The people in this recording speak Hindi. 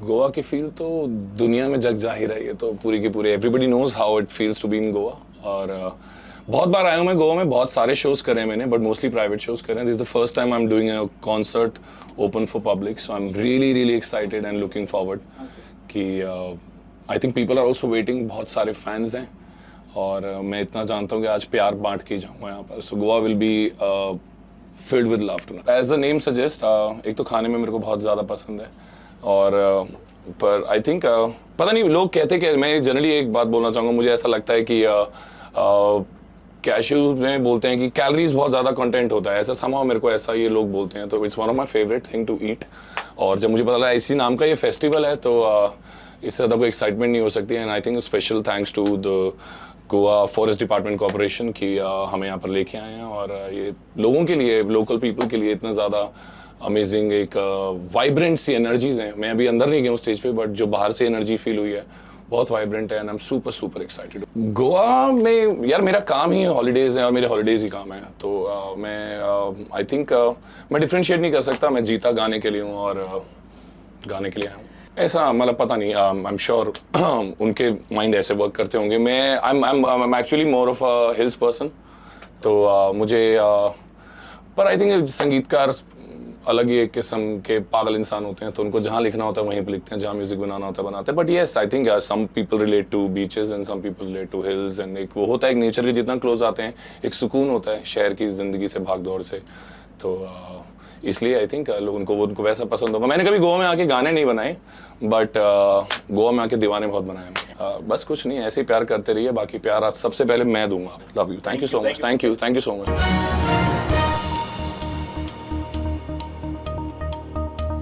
गोवा की फील तो दुनिया में जग जाहिर है, ये तो पूरी की पूरी everybody knows how it feels to be in Goa. और बहुत बार आया हूँ मैं गोवा में, बहुत सारे शोज करे हैं मैंने, बट मोस्टली प्राइवेट शोज करे हैं। This is the first time I am doing a concert open for public, so I am really really excited and looking forward कि I think people are also waiting, बहुत सारे फैंस हैं और मैं इतना जानता हूँ कि आज प्यार बांट के ही जाऊँगा यहाँ पर। So Goa will be filled with love tonight. As the name suggests, एक तो खाने में मेरे को बहुत ज़्यादा पसंद है और पर आई थिंक पता नहीं, लोग कहते कि मैं जनरली एक बात बोलना चाहूँगा, मुझे ऐसा लगता है कि कैशूज में बोलते हैं कि कैलोरीज बहुत ज़्यादा कंटेंट होता है, ऐसा समाव मेरे को ऐसा ये लोग बोलते हैं, तो it's one of my favourite thing to eat. और जब मुझे पता लगा इसी नाम का ये फेस्टिवल है तो इससे ज़्यादा कोई एक्साइटमेंट नहीं हो सकती है। And I think special thanks to the Goa forest department corporation की हमें यहाँ पर लेके आए हैं और ये लोगों के लिए, लोकल पीपल के लिए इतना ज़्यादा अमेजिंग एक वाइब्रेंट सी एनर्जीज हैं। मैं अभी अंदर नहीं गया हूँ स्टेज पे, बट जो बाहर से एनर्जी फील हुई है बहुत वाइब्रेंट है and I am super super excited. Goa में यार मेरा काम ही हॉलीडेज़ है और मेरे हॉलीडेज़ ही काम है, तो मैं आई थिंक मैं डिफ्रेंशिएट नहीं कर सकता। मैं जीता गाने के लिए हूँ और गाने के लिए आया हूँ, ऐसा मतलब पता नहीं, आई एम श्योर उनके माइंड ऐसे वर्क करते होंगे। मैं I am actually more of a hills person, तो मुझे पर आई थिंक संगीतकार अलग ही एक किस्म के पागल इंसान होते हैं, तो उनको जहाँ लिखना होता है वहीं पे लिखते हैं, जहाँ म्यूजिक बनाना होता है बनाते हैं। But yes I think some people relate to beaches and some people relate to hills, एंड एक वो होता है, एक नेचर के जितना क्लोज आते हैं एक सुकून होता है शहर की ज़िंदगी से, भाग दौड़ से, तो इसलिए आई थिंक लोग उनको वैसा पसंद होगा। मैंने कभी गोवा में आके गाने नहीं बनाए, बट गोवा में आके दीवाने बहुत बनाए मैंने। बस कुछ नहीं, ऐसे ही प्यार करते रहिए, बाकी प्यार आज सबसे पहले मैं दूंगा। Love you, thank you so much, thank you so much.